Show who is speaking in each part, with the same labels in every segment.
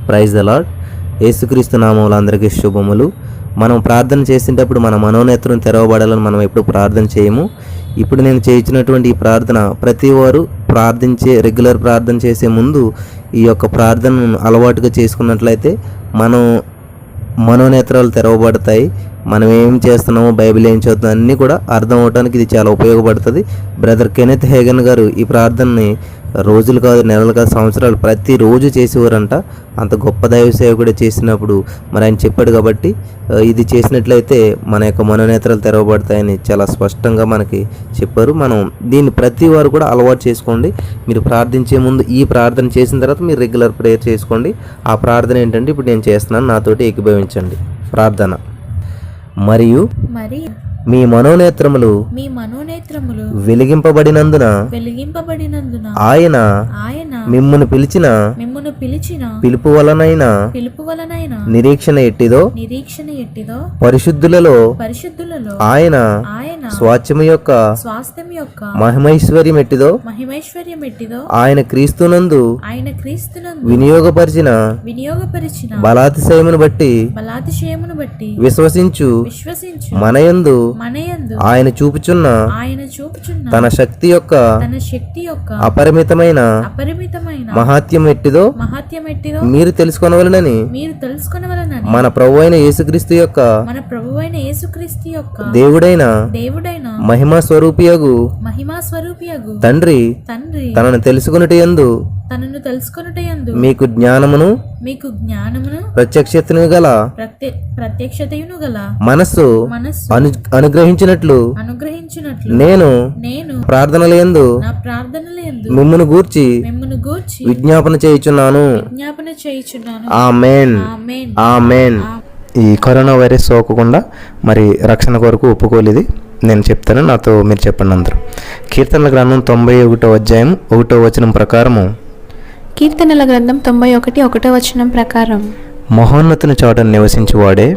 Speaker 1: Praise the lord. యేసుక్రీస్తు నామములో అందరికీ శుభములు. మనం ప్రార్థన చేసేటప్పుడు మన మనోనేత్రం తెరవబడాలని మనం ఎప్పుడు ప్రార్థన చేయము. ఇప్పుడు నేను చేయించినటువంటి ఈ ప్రార్థన ప్రతి వారు రెగ్యులర్ ప్రార్థన చేసే ముందు ఈ యొక్క ప్రార్థనను అలవాటుగా చేసుకున్నట్లయితే మనం మనోనేత్రాలు తెరవబడతాయి. మనం ఏం చేస్తున్నామో, బైబిల్ ఏం చదువుతున్నాం అన్నీ కూడా అర్థం అవడానికి ఇది చాలా ఉపయోగపడుతుంది. బ్రదర్ కెనెత్ హేగన్ గారు ఈ ప్రార్థనని రోజులు కాదు, నెలలు కాదు, సంవత్సరాలు ప్రతిరోజు చేసేవారంట. అంత గొప్ప దైవ సేవకుడు చేసినప్పుడు మరి ఆయన చెప్పాడు కాబట్టి ఇది చేసినట్లయితే మన యొక్క మనోనేత్రాలు తెరవబడతాయని చాలా స్పష్టంగా మనకి చెప్పారు. మనం దీన్ని ప్రతి వారు కూడా అలవాటు చేసుకోండి. మీరు ప్రార్థించే ముందు ఈ ప్రార్థన చేసిన తర్వాత మీరు రెగ్యులర్ ప్రేయర్ చేసుకోండి. ఆ ప్రార్థన ఏంటంటే ఇప్పుడు నేను చేస్తున్నాను, నాతోటి ఏకీభవించండి. ప్రార్థన. మరియు మీ మనోనేత్రములు వెలిగింపబడినందున ఆయన మిమ్మును పిలిచిన పిలుపు వలనైన నిరీక్షణ ఎట్టిదో పరిశుద్ధులలో ఆయన స్వాస్థ్యము యొక్క మహిమైశ్వర్యం ఎట్టిదో ఆయన క్రీస్తునందు వినియోగపరిచిన బలాతిశయమును బట్టి విశ్వసించు మనయందు ఆయన చూపుచున్న తన శక్తి యొక్క అపరిమితమైన మహాత్యం ఎట్టిదో మీరు తెలుసుకొనవలెనని మన ప్రభువైన యేసుక్రీస్తు యొక్క దేవుడైన మహిమా స్వరూపియగు తండ్రి తనను తెలుసుకొనుటయందు మీకు జ్ఞానమును ప్రత్యక్షతను గల మనస్సు అనుగ్రహించినట్లు నేను ప్రార్థనలయందు మిమ్మును గూర్చి విజ్ఞాపన చేయుచున్నాను. ఆమేన్, ఆమేన్. ఈ కరోనా వైరస్ సోకకుండా మరి రక్షణ కొరకు ఒప్పుకోలేదు. నేను చెప్తాను, నాతో మీరు చెప్పండి అందరూ. కీర్తనల గ్రంథం 91వ అధ్యాయం 1వ వచనం ప్రకారము
Speaker 2: కీర్తనల గ్రంథం 91వ వచనం ప్రకారం
Speaker 1: మహోన్నతుని చాటున నివసించువాడే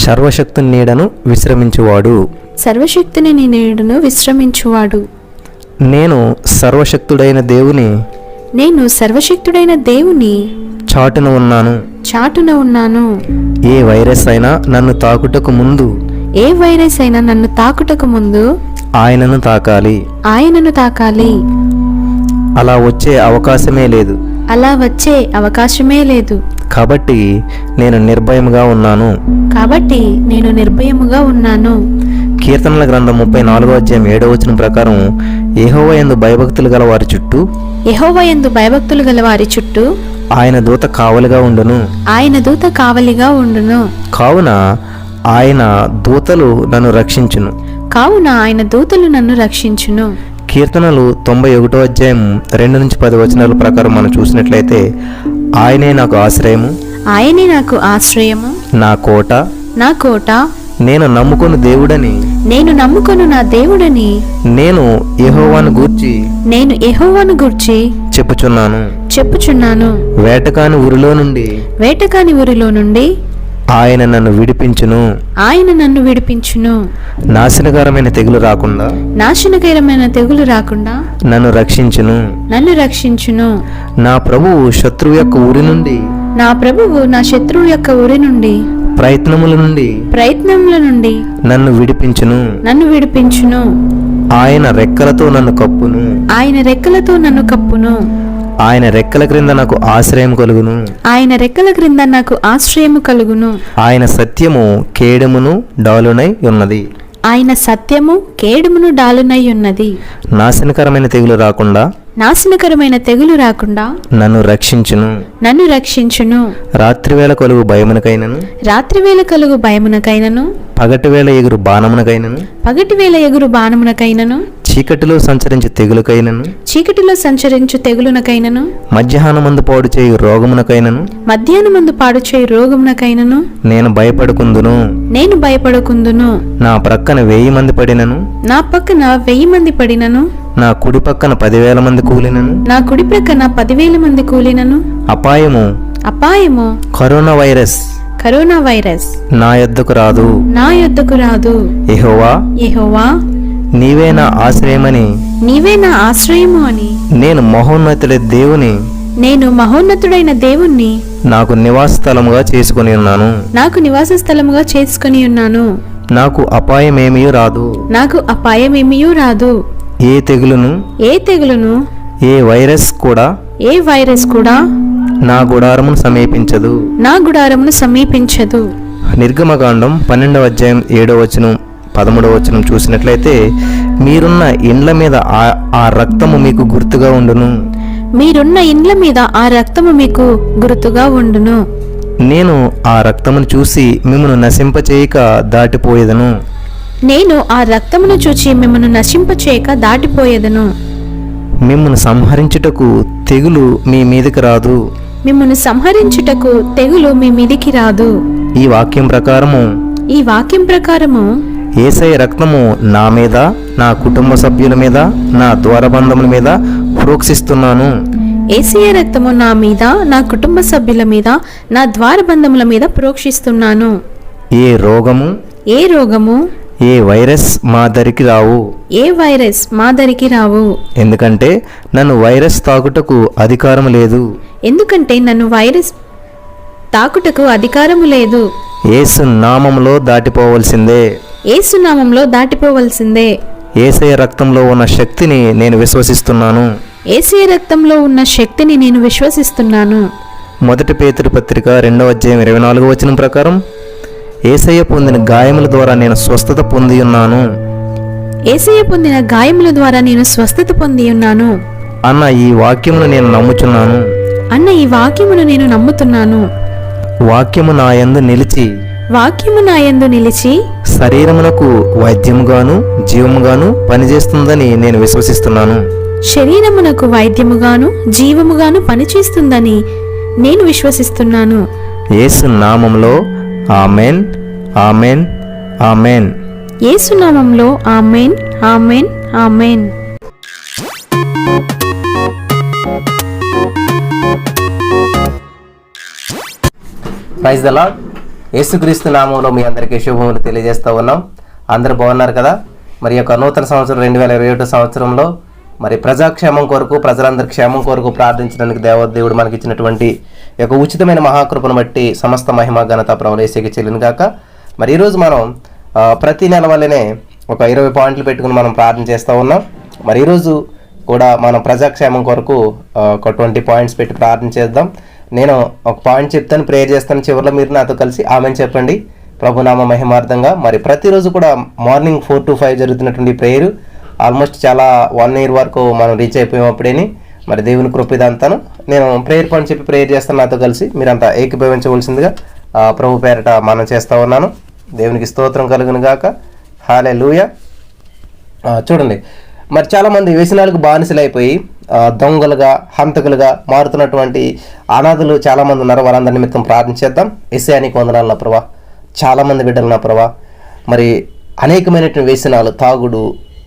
Speaker 1: సర్వశక్తుని నీడను విశ్రమించువాడు. నేను సర్వశక్తుడైన దేవుని చాటున ఉన్నాను. ఏ వైరస్ అయినా నన్ను తాకుటకు ముందు ఆయనను తాకాలి. అలా వచ్చే అవకాశమే లేదు. కాబట్టి నేను నిర్భయముగా ఉన్నాను. కీర్తనల గ్రంథం 34వ అధ్యాయం 7వ వచనం ప్రకారం యెహోవా యందు భయభక్తులు గల వారి చుట్టూ ఆయన దూత కావలిగా ఉండును. కావున ఆయన దూతలు నన్ను రక్షించును. కీర్తనలు 91వ అధ్యాయం 2 నుంచి 10 వచనాల ప్రకారం మనం చూసినట్లయితే ఆయనే నాకు ఆశ్రయము, నా కోట, నేను నమ్ముకొను నా దేవుడని నేను యెహోవాను గూర్చి చెప్పుచున్నాను. వేటకాని ఊరిలో నుండి ఆయన నన్ను విడిపించును. నాశనకరమైన తెగులు రాకుండా నన్ను రక్షించును. నా ప్రభువు శత్రువు యొక్క ఊరి నుండి ప్రయత్నముల నుండి నన్ను విడిపించును. ఆయన రెక్కలతో నన్ను కప్పును. ఆయన రెక్కల క్రింద నాకు ఆశ్రయము కలుగును. ఆయన సత్యము కేడమును డాలునై ఉన్నది. నాశనకరమైన తెగులు రాకుండా నన్ను రక్షించును. రాత్రివేళ కలుగు భయమునకైనను పగటివేళ ఎగురు బాణమునకైనను చీకటిలో సంచరించు తెగులునకైనను మధ్యాహ్నమందు పాడు చేయు రోగమునకైనను నేను భయపడకుందును. నా ప్రక్కన 1000 మంది పడినను నా కుడి పక్కన 10,000 మంది కూలినను అపాయము కరోనా వైరస్ నా యొద్దకు రాదు. యెహోవా నీవే నా ఆశ్రయము అని నేను మహోన్నతుడైన
Speaker 2: నేను మహోన్నతుడైన దేవుణ్ణి
Speaker 1: నాకు నివాస స్థలముగా చేసుకొని ఉన్నాను.
Speaker 2: నాకు నివాస స్థలముగా చేసుకొని ఉన్నాను.
Speaker 1: నాకు అపాయమేమీ రాదు.
Speaker 2: నాకు అపాయమేమీ రాదు.
Speaker 1: ఏ తెగులును ఏ వైరస్ కూడా నా గుడారమును సమీపించదు. నిర్గమకాండం 12వ అధ్యాయం 7వ వచనం 13వ వచనం చూసినట్లయితే, మీరున్న ఇండ్ల మీద ఆ రక్తము మీకు గుర్తుగా ఉండును. నేను ఆ రక్తమును చూసి మిమ్మను నశింపచేయక దాటిపోయేదను. మిమ్మను సంహరించుటకు తెగులు మీ మీదికి రాదు. ఈ వాక్యం ప్రకారము యేసయ్య రక్తము నా మీద, నా కుటుంబ సభ్యుల మీద, నా ద్వారబంధముల మీద ప్రోక్షిస్తున్నాను.
Speaker 2: యేసయ్య రక్తము నా మీద, నా కుటుంబ సభ్యుల మీద, నా ద్వారబంధముల మీద ప్రోక్షిస్తున్నాను.
Speaker 1: ఏ రోగము ఏ వైరస్ మా దరికి రావు. ఎందుకంటే నన్ను వైరస్ తాకుటకు అధికారము లేదు. యేసు నామములో దాటిపోవలసిందే. యేసయ్య రక్తంలో ఉన్న శక్తిని నేను విశ్వసిస్తున్నాను. మొదటి పేతురు పత్రిక 2వ అధ్యాయం 24వ వచనం ప్రకారం, యేసయ్య పొందిన గాయముల ద్వారా నేను స్వస్థత పొంది ఉన్నాను అన్న ఈ వాక్యమును నేను నమ్ముచున్నాను. వాక్యము నా యందు నిలిచి శరీరమునకు వైద్యముగాను జీవముగాను పనిచేస్తుందని నేను విశ్వసిస్తున్నాను. యేసు నామములో ఆమేన్, ఆమేన్, ఆమేన్.
Speaker 2: యేసు నామములో ఆమేన్, ఆమేన్, ఆమేన్.
Speaker 1: Praise the Lord. యేసుక్రీస్తు నామంలో మీ అందరికీ శుభములు తెలియజేస్తూ ఉన్నాం. అందరూ బాగున్నారు కదా? మరి యొక్క నూతన సంవత్సరం 2021 సంవత్సరంలో మరి ప్రజాక్షేమం కొరకు, ప్రజలందరి క్షేమం కొరకు ప్రార్థించడానికి దేవుడు మనకి ఇచ్చినటువంటి యొక్క ఉచితమైన మహాకృపను బట్టి సమస్త మహిమ ఘనత ప్రభువు యేసుకే చెల్లును గాక. మరి ఈరోజు మనం ప్రతి నెల వల్లనే ఒక 20 పాయింట్లు పెట్టుకుని మనం ప్రార్థన చేస్తూ ఉన్నాం. మరి ఈరోజు కూడా మనం ప్రజాక్షేమం కొరకు ఒక 20 పాయింట్స్ పెట్టి ప్రార్థన చేద్దాం. నేను ఒక పాయింట్ చెప్తాను, ప్రేయర్ చేస్తాను. చివరిలో మీరు నాతో కలిసి ఆమెన్ చెప్పండి, ప్రభునామ మహిమార్థంగా. మరి ప్రతిరోజు కూడా మార్నింగ్ 4 to 5 జరుగుతున్నటువంటి ప్రేయర్ ఆల్మోస్ట్ చాలా 1 year వరకు మనం రీచ్ అయిపోయాం అప్పుడేని. మరి దేవుని కృప ఇదంతాను. నేను ప్రేయర్ పాయింట్ చెప్పి ప్రేయర్ చేస్తాను, నాతో కలిసి మీరంతా ఏకీభవించవలసిందిగా ప్రభు పేరట మనం చేస్తూ ఉన్నాను. దేవునికి స్తోత్రం కలుగును గాక. హల్లెలూయా. చూడండి, మరి చాలామంది వ్యసనాలకు బానిసలైపోయి దొంగలుగా, హంతకులుగా మారుతున్నటువంటి అనాథులు చాలామంది ఉన్నారు. వారందరి నిమిత్తం ప్రార్థించేద్దాం. యేసయ్యానికి వందనాలు నా ప్రభా. చాలామంది బిడ్డలు నా ప్రభా, మరి అనేకమైనటువంటి వ్యసనాలు, తాగుడు,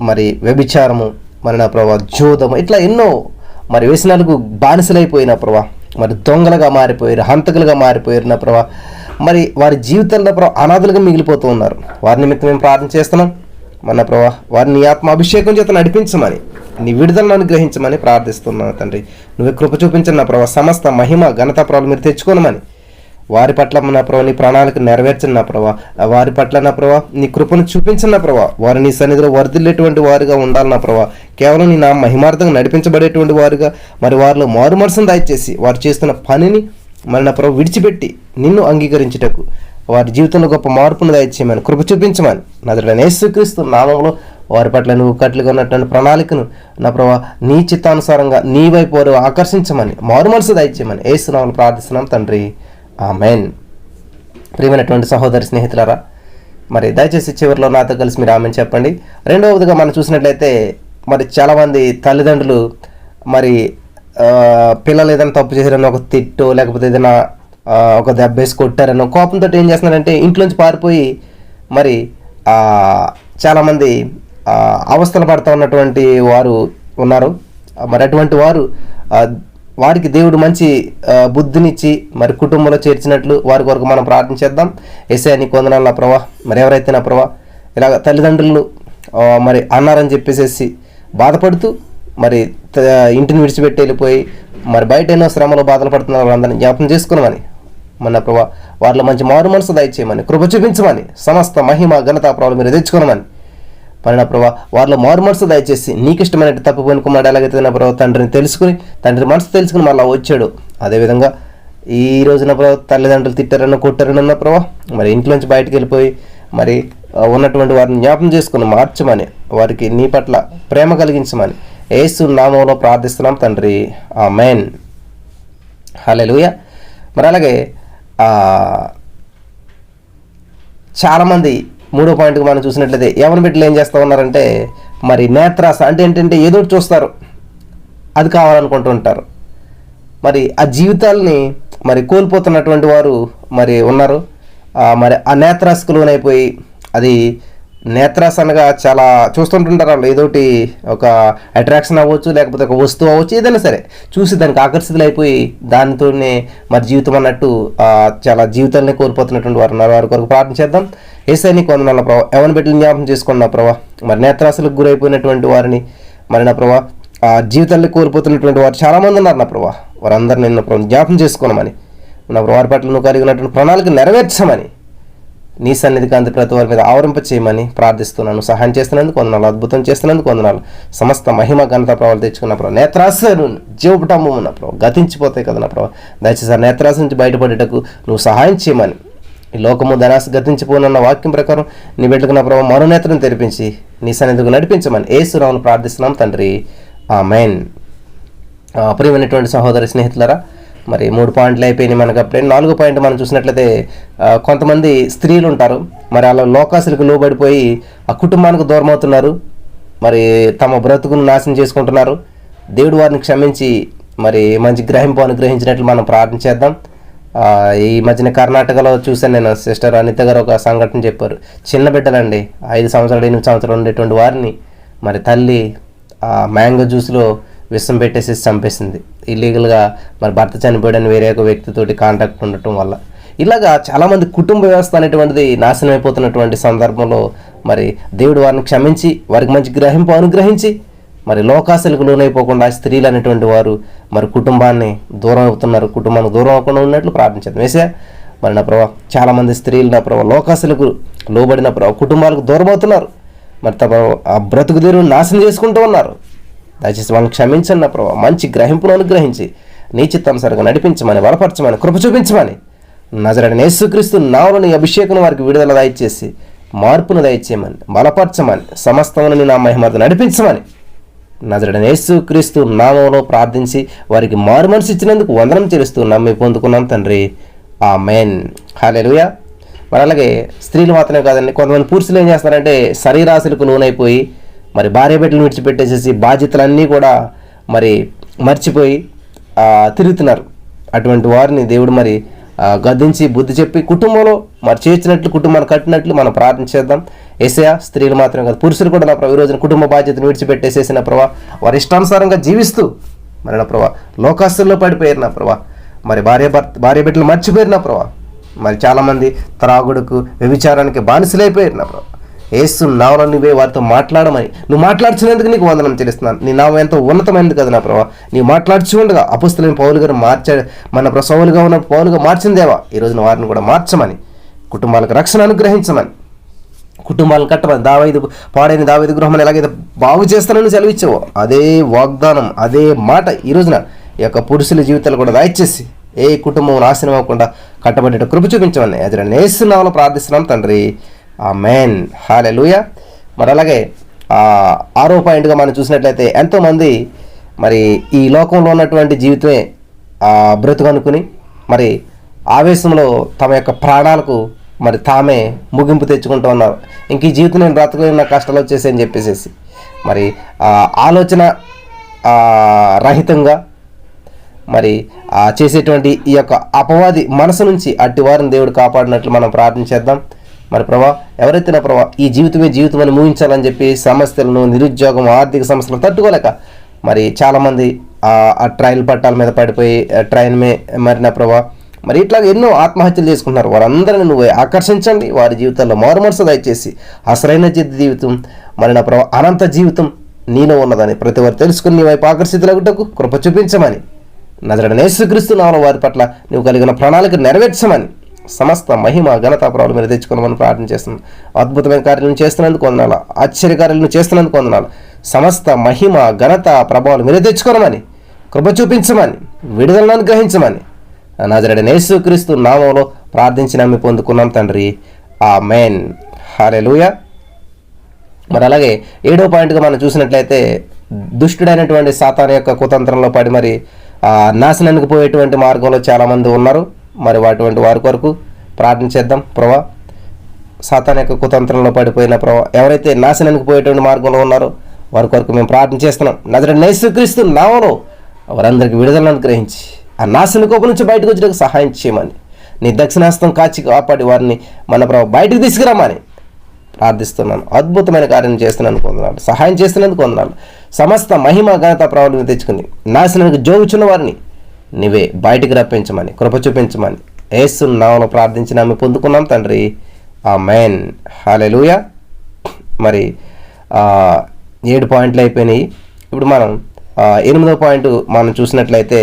Speaker 1: మరి వ్యభిచారము, మరి నా ప్రభా జూదము, ఇట్లా ఎన్నో మరి వ్యసనాలకు బానిసలైపోయిన ప్రభా, మరి దొంగలుగా మారిపోయారు, హంతకులుగా మారిపోయారు నా ప్రభా. మరి వారి జీవితంలో ప్రభా అనాథలుగా మిగిలిపోతూ ఉన్నారు. వారి నిమిత్తం మేము ప్రార్థన చేస్తున్నాం. మన ప్రభా, వారిని ఆత్మ అభిషేకం చేత నడిపించమని, నీ విడుదలను అనుగ్రహించమని ప్రార్థిస్తున్నాను తండ్రి. నువ్వే కృప చూపించండి నా ప్రభా. సమస్త మహిమ ఘనత ప్రభావం మీరు తెచ్చుకోనమని, వారి పట్ల నా ప్రభా నీ ప్రణాళిక నెరవేర్చండి నా ప్రభా. వారి పట్ల నా ప్రభా నీ కృపను చూపించండి నా ప్రభా. వారు నీ సన్నిధిలో వర్ధిల్లేటువంటి వారుగా ఉండాలి నా ప్రభా. కేవలం నీ నా మహిమార్థంగా నడిపించబడేటువంటి వారుగా, మరి వారిలో మారు మనసును దయచేసి వారు చేస్తున్న పనిని మరి నా ప్రభా విడిచిపెట్టి నిన్ను అంగీకరించుటకు వారి జీవితంలో గొప్ప మార్పును దయచేయమని, కృప చూపించమని నజరేయుడైన యేసుక్రీస్తు నామములో వారి పట్ల నువ్వు కట్లుగా ఉన్నటువంటి ప్రణాళికను నా ప్రభా నీ చిత్తానుసారంగా నీ వైపు వారు ఆకర్షించమని, మారు మనసు దయచేయమని యేసు నామములో ప్రార్థిస్తున్నాం తండ్రి. ఆమేన్. ప్రియమైనటువంటి సహోదరి స్నేహితులారా, మరి దయచేసి చివరిలో నాతో కలిసి మీరు ఆమెన్ చెప్పండి. రెండవదిగా మనం చూసినట్లయితే, మరి చాలామంది తల్లిదండ్రులు మరి పిల్లలు ఏదైనా తప్పు చేశారని ఒక తిట్టో, లేకపోతే ఏదైనా ఒక దెబ్బేసి కొట్టారనో కోపంతో ఏం చేస్తున్నారంటే ఇంట్లోంచి పారిపోయి మరి చాలామంది అవస్థలు పడుతూ ఉన్నటువంటి వారు ఉన్నారు. మరి అటువంటి వారికి దేవుడు మంచి బుద్ధినిచ్చి మరి కుటుంబంలో చేర్చినట్లు వారి కొరకు మనం ప్రార్థించేద్దాం. యేసయ్యా నీకు వందనాలు నా ప్రభా. మరి ఎవరైతే నా ప్రభా ఇలాగ తల్లిదండ్రులు మరి అన్నారని చెప్పేసి బాధపడుతూ మరి ఇంటిని విడిచిపెట్టి వెళ్ళిపోయి మరి బయట ఎన్నో శ్రమలు బాధలు పడుతున్న వాళ్ళందరినీ జ్ఞాపకం చేసుకున్నామని, మన ప్రభా వారిలో మంచి మారు మనసు దయచేయమని, కృప చూపించమని, సమస్త మహిమ ఘనత ప్రభావాలు మీరు తెచ్చుకోనమని, మరి నా ప్రభా వారిలో మారు మనసు దయచేసి నీకు ఇష్టమైనట్టు తప్పు పనుకున్నాడు ఎలాగైతే నా ప్రభావ తండ్రిని తెలుసుకుని, తండ్రి మనసు తెలుసుకుని మళ్ళీ వచ్చాడు. అదేవిధంగా ఈ రోజున ప్రభావ తల్లిదండ్రులు తిట్టారన్న కొట్టారన్న ప్రభావ మరి ఇంట్లోంచి బయటకు వెళ్ళిపోయి మరి ఉన్నటువంటి వారిని జ్ఞాపకం చేసుకుని మార్చమని, వారికి నీ పట్ల ప్రేమ కలిగించమని యేసు నామములో ప్రార్థిస్తున్నాం తండ్రి, ఆమేన్. హల్లెలూయా. మరి అలాగే చాలామంది 3వ పాయింట్కి మనం చూసినట్లయితే యవన బిడ్డలు ఏం చేస్తూ ఉన్నారంటే మరి నేత్రాస అంటే ఏంటంటే ఏదో ఒకటి చూస్తారు, అది కావాలనుకుంటూ ఉంటారు. మరి ఆ జీవితాలని మరి కోల్పోతున్నటువంటి వారు మరి ఉన్నారు. మరి ఆ నేత్రాసకు లోనైపోయి, అది నేత్రాస అనగా చాలా చూస్తుంటుంటారు వాళ్ళు, ఏదోటి ఒక అట్రాక్షన్ అవ్వచ్చు, లేకపోతే ఒక వస్తువు అవ్వచ్చు, ఏదైనా సరే చూసి దానికి ఆకర్షితులైపోయి దానితోనే మరి జీవితం అన్నట్టు చాలా జీవితాలని కోల్పోతున్నటువంటి వారు ఉన్నారు. వారి కొరకు ప్రార్థన చేద్దాం. యేసయ్య నీకు వందనాలు ప్రభా. యవన బిడ్డలు జ్ఞాపకం చేసుకున్నా ప్రభా, మరి నేత్రాసలకు గురైపోయినటువంటి వారిని మరి నా ప్రభా జీవితాన్ని కోల్పోతున్నటువంటి వారు చాలామంది ఉన్నారు నా ప్రభా. వారందరినీ నిన్న ప్రభు జ్ఞాపకం చేసుకోమని, నా వారి పట్ల నువ్వు కలిగినటువంటి ప్రణాళిక నెరవేర్చమని, నీ సన్నిధి కాంతి ప్రతి వారి మీద ఆవరింప చేయమని ప్రార్థిస్తున్నాను. సహాయం చేస్తున్నందుకు వందనాలు, అద్భుతం చేస్తున్నందుకు వందనాలు. సమస్త మహిమ ఘనత ప్రభావాలు తెచ్చుకున్న ప్రభావ నేత్రాసను జీవపటము ఉన్న ప్రభావ గతించిపోతాయి కదా నా ప్రభావ. దయచేసి ఆ నేత్రాస నుంచి బయటపడేటకు నువ్వు సహాయం చేయమని, ఈ లోకము ధనాస గతించిపోనున్న వాక్యం ప్రకారం నీ బిడ్డకు నా ప్రభావ మరో నేత్రం తెరిపించి నీ సన్నిధికి నడిపించమని యేసు నామములో ప్రార్థిస్తున్నాం తండ్రి, ఆమేన్. ప్రియమైనటువంటి సహోదరి స్నేహితులారా, మరి 3 పాయింట్లు అయిపోయినాయి మనకు. అప్పుడే 4వ పాయింట్ మనం చూసినట్లయితే కొంతమంది స్త్రీలు ఉంటారు, మరి అలా లోకాసులకు లోబడిపోయి ఆ కుటుంబానికి దూరం అవుతున్నారు, మరి తమ బ్రతుకును నాశనం చేసుకుంటున్నారు. దేవుడు వారిని క్షమించి మరి మంచి గ్రహింపు అనుగ్రహించినట్లు మనం ప్రార్థన చేద్దాం. ఈ మధ్యన కర్ణాటకలో చూశాను నేను, సిస్టర్ అనిత గారు ఒక సంఘటన చెప్పారు. చిన్న బిడ్డలండి, 5 సంవత్సరాలు 8 సంవత్సరాలు ఉండేటువంటి వారిని మరి తల్లి మ్యాంగో జ్యూస్లో విషం పెట్టేసి చంపేసింది. ఇల్లీగల్గా మరి భర్త చనిపోయాడని వేరే ఒక వ్యక్తితోటి కాంటాక్ట్ ఉండటం వల్ల. ఇలాగా చాలామంది కుటుంబ వ్యవస్థ అనేటువంటిది నాశనం అయిపోతున్నటువంటి సందర్భంలో మరి దేవుడు వారిని క్షమించి వారికి మంచి గ్రహింపు అనుగ్రహించి మరి లోకాశలకు లోనైపోకుండా స్త్రీలు అనేటువంటి వారు మరి కుటుంబాన్ని దూరం అవుతున్నారు, కుటుంబానికి దూరం అవ్వకుండా ఉన్నట్లు ప్రార్థించారు. యేసయ్య మరి నా ప్రభావ చాలామంది స్త్రీలు నా ప్రభావ లోకాశలకు లోబడిన ప్రభావ కుటుంబాలకు దూరం అవుతున్నారు, మరి తమ ఆ బ్రతుకు తీరును నాశనం చేసుకుంటూ ఉన్నారు. దయచేసి వాళ్ళని క్షమించండి నా ప్రభావ, మంచి గ్రహింపును అనుగ్రహించి నీ చిత్తానుసారంగా నడిపించమని, బలపరచమని, కృప చూపించమని, నజరేయుడైన యేసుక్రీస్తు నామములో నీ అభిషేకం వారికి విడుదల దయచేసి మార్పును దయచేయమని, బలపరచమని, సమస్తమును నీ నా మహిమార్థం నడిపించమని, నజరేయుడైన యేసుక్రీస్తు నామములో ప్రార్థించి వారికి మారు మనసు ఇచ్చినందుకు వందనం చెల్లిస్తూ నమ్మి పొందుకున్నాం తండ్రి, ఆమేన్. హల్లెలూయా. మరి అలాగే స్త్రీలు మాత్రమే కాదండి, కొంతమంది పురుషులు ఏం చేస్తారంటే శరీరాశలకు లోనైపోయి మరి భార్య బిడ్డలు విడిచిపెట్టేసేసి బాధ్యతలన్నీ కూడా మరి మర్చిపోయి తిరుగుతున్నారు. అటువంటి వారిని దేవుడు మరి గద్దించి బుద్ధి చెప్పి కుటుంబంలో మరి చేర్చినట్లు, కుటుంబాన్ని కట్టినట్లు మనం ప్రార్థన చేద్దాం. యేసయ్య స్త్రీలు మాత్రమే కాదు పురుషులు కూడా నా ప్రభు ఈ రోజున కుటుంబ బాధ్యతను విడిచిపెట్టేసేసిన ప్రభా వారి ఇష్టానుసారంగా జీవిస్తూ మరి నా ప్రభా లోకాస్తుల్లో పడిపోయారు నా ప్రభా, మరి భార్య బిడ్డలు మర్చిపోయారు నా ప్రభా, మరి చాలామంది త్రాగుడుకు వ్యభిచారానికి బానిసలైపోయారు నా ప్రభా. యేసు నామములో నువ్వే వారితో మాట్లాడమని, నువ్వు మాట్లాడుచున్నందుకు నీకు వందనం చెల్లిస్తున్నాను. నీ నామం ఎంతో ఉన్నతమైనది కదా నా ప్రభావ. నీ మాట్లాడుచు ఉండగా అపొస్తలులైన పౌలు గారు మన సౌలుగా ఉన్న పౌలుగా మార్చిందేవా ఈ రోజున వారిని కూడా మార్చమని, కుటుంబాలకు రక్షణ అనుగ్రహించమని, కుటుంబాలను కట్టమని, పాడైన దావీదు గృహం ఎలాగైతే బాగు చేస్తానని సెలవిచ్చావో అదే వాగ్దానం, అదే మాట ఈ రోజున ఈ యొక్క పురుషుల జీవితాలు కూడా దయచేసి ఏ కుటుంబం నాశనం అవ్వకుండా కట్టబడేట కృప చూపించమని యేసు నామములో ప్రార్థిస్తున్నాం తండ్రి, ఆమేన్. హల్లెలూయా. మరి అలాగే 6వ పాయింట్గా మనం చూసినట్లయితే ఎంతోమంది మరి ఈ లోకంలో ఉన్నటువంటి జీవితమే బ్రతుకనుకుని మరి ఆవేశంలో తమ యొక్క ప్రాణాలకు మరి తామే ముగింపు తెచ్చుకుంటూ ఉన్నారు. ఇంక ఈ జీవితం నేను బ్రతకలేని, నా కష్టాలు వచ్చేసి అని చెప్పేసి మరి ఆలోచన రహితంగా మరి చేసేటువంటి ఈ యొక్క అపవాది మనసు నుంచి అట్టి వారిని దేవుడు కాపాడినట్లు మనం ప్రార్థన చేద్దాం. మరి ప్రభా ఎవరైతే నా ప్రభా ఈ జీవితమే జీవితం అని ముగించాలని చెప్పి సమస్యలను, నిరుద్యోగం, ఆర్థిక సమస్యలను తట్టుకోలేక మరి చాలామంది ఆ ట్రైన్ పట్టాల మీద పడిపోయి ట్రైన్ మరి నా ప్రభా మరి ఇట్లా ఎన్నో ఆత్మహత్యలు చేసుకుంటున్నారు. వారందరిని నువ్వు ఆకర్షించండి, వారి జీవితాల్లో మారుమనసు దయచేసి అసలైన జీవితం మరి నా ప్రభా అనంత జీవితం నీలో ఉన్నదని ప్రతి వారు తెలుసుకుని నీ వైపు ఆకర్షితులగుటకు కృప చూపించమని నజరేయుడైన యేసుక్రీస్తు నామములో వారి పట్ల నువ్వు కలిగిన ప్రణాళిక నెరవేర్చమని, సమస్త మహిమ ఘనత ప్రభావాలు మీరు తెచ్చుకోమని ప్రార్థన చేస్తున్నాను. అద్భుతమైన కార్యాలను చేస్తున్నందుకు వందనాలు, ఆశ్చర్యకార్యాలను చేస్తున్నందుకు వందనాలు. సమస్త మహిమ ఘనత ప్రభావాలు మీరే తెచ్చుకోమని, కృప చూపించమని, విడుదలను అనుగ్రహించమని నజరేయుడైన యేసుక్రీస్తు నామములో ప్రార్థించి నమ్మి పొందుకున్నాం తండ్రి. ఆమేన్. హల్లెలూయా. మరి అలాగే 7వ పాయింట్గా మనం చూసినట్లయితే, దుష్టుడైనటువంటి సాతాను యొక్క కుతంత్రంలో పడి మరి నాశనానికి పోయేటువంటి మార్గంలో చాలామంది ఉన్నారు. మరి అటువంటి వారి కొరకు ప్రార్థన చేద్దాం. ప్రభా, సాతాను యొక్క కుతంత్రంలో పడిపోయిన ప్రభా, ఎవరైతే నాశనానికి పోయేటువంటి మార్గంలో ఉన్నారో వారి కొరకు మేము ప్రార్థన చేస్తున్నాం. నజరేయుడైన యేసుక్రీస్తు నామములో వారందరికీ విడుదలను అనుగ్రహించి ఆ నాశన కోపం నుంచి బయటకు వచ్చేందుకు సహాయం చేయమని, నీ దక్షిణాస్తం కాచి కాపాడి వారిని మన ప్రభు బయటకు తీసుకురామని ప్రార్థిస్తున్నాను. అద్భుతమైన కార్యం చేస్తున్నందుకు వందనాలు, సహాయం చేస్తున్నందుకు వందనాలు. సమస్త మహిమ ఘనత ప్రభావాలను తెచ్చుకుని నాశనానికి జోగుచున్న వారిని నీవే బయటికి రప్పించమని, కృప చూపించమని యేసు నామములో ప్రార్థించి నమ్మి పొందుకున్నాం తండ్రి. ఆమేన్. హల్లెలూయా. మరి 7 పాయింట్లు అయిపోయినాయి. ఇప్పుడు మనం 8వ పాయింట్ మనం చూసినట్లయితే,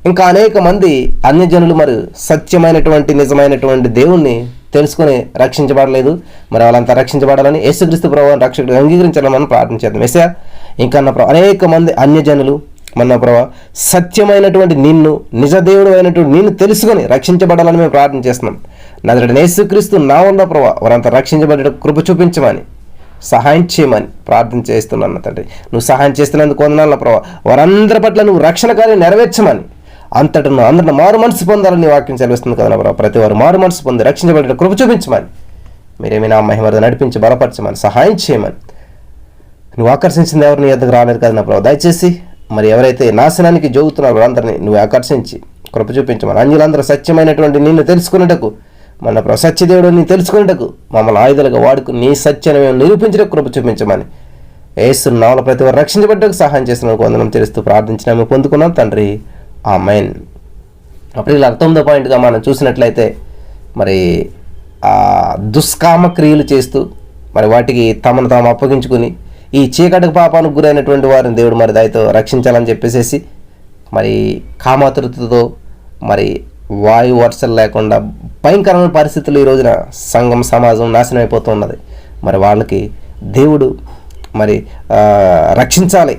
Speaker 1: ఇంకా అనేక మంది అన్యజనులు మరి సత్యమైనటువంటి నిజమైనటువంటి దేవుణ్ణి తెలుసుకొని రక్షించబడలేదు. మరి వాళ్ళంతా రక్షించబడాలని యేసుక్రీస్తు ప్రభువుని రక్షకుడిగా అంగీకరించాలని మనం ప్రార్థన చేద్దాం. యేసయ్యా, ఇంకా అనేక మంది అన్యజనులు మన ప్రభు సత్యమైనటువంటి నిన్ను, నిజ దేవుడు అయినటువంటి నిన్ను తెలుసుకొని రక్షించబడాలని మేము ప్రార్థన చేస్తున్నాం. నజరేయుడైన యేసుక్రీస్తు నామములో ప్రభు వారంతా రక్షించబడే కృప చూపించమని, సహాయం చేయమని ప్రార్థన చేస్తున్నాను తండ్రి. నువ్వు సహాయం చేస్తున్నందుకు వందనాలు ప్రభు. వారందరి పట్ల నువ్వు రక్షణ కార్యం నెరవేర్చమని, అందరిని మారు మనసు పొందాలని వాక్యం సెలవిస్తుంది కదా ప్రభు. ప్రతి వారు మారు మనసు పొంది రక్షించబడే కృప చూపించమని, మీరేమీ నా మహిమతో నడిపించి బలపరచమని, సహాయం చేయమని. నువ్వు ఆకర్షించింది ఎవరు నీ ఎద్దకు రాలేదు కదా నా ప్రభు. దయచేసి మరి ఎవరైతే నాశనానికి జోగుతున్నారో అందరినీ నువ్వు ఆకర్షించి కృప చూపించమని, అన్యులందరూ సత్యమైనటువంటి నిన్ను తెలుసుకున్నటకు, మన ప్రభు సత్యదేవుడు నీ తెలుసుకున్నటకు మమ్మల్ని ఆయుధాలుగా వాడుకుని నీ సత్యాన్ని మేము నిరూపించడానికి కృప చూపించమని యేసు నామములో ప్రతి వారు రక్షించబడ్డకు సహాయం చేసిన వందనం తెలుస్తూ ప్రార్థించిన మేము పొందుకున్నాం తండ్రి. ఆమేన్. అప్పుడు ఇలా 9వ పాయింట్గా మనం చూసినట్లయితే, మరి దుష్కామ క్రియలు చేస్తూ మరి వాటికి తమను తాము అప్పగించుకుని ఈ చీకటి పాపానికి గురైనటువంటి వారిని దేవుడు మరి దయతో రక్షించాలని చెప్పేసి మరి కామాతురతతో మరి వాయు వర్షాలు లేకుండా భయంకరమైన పరిస్థితులు ఈ రోజున సంఘం సమాజం నాశనం అయిపోతున్నది. మరి వాళ్ళకి దేవుడు మరి రక్షించాలి,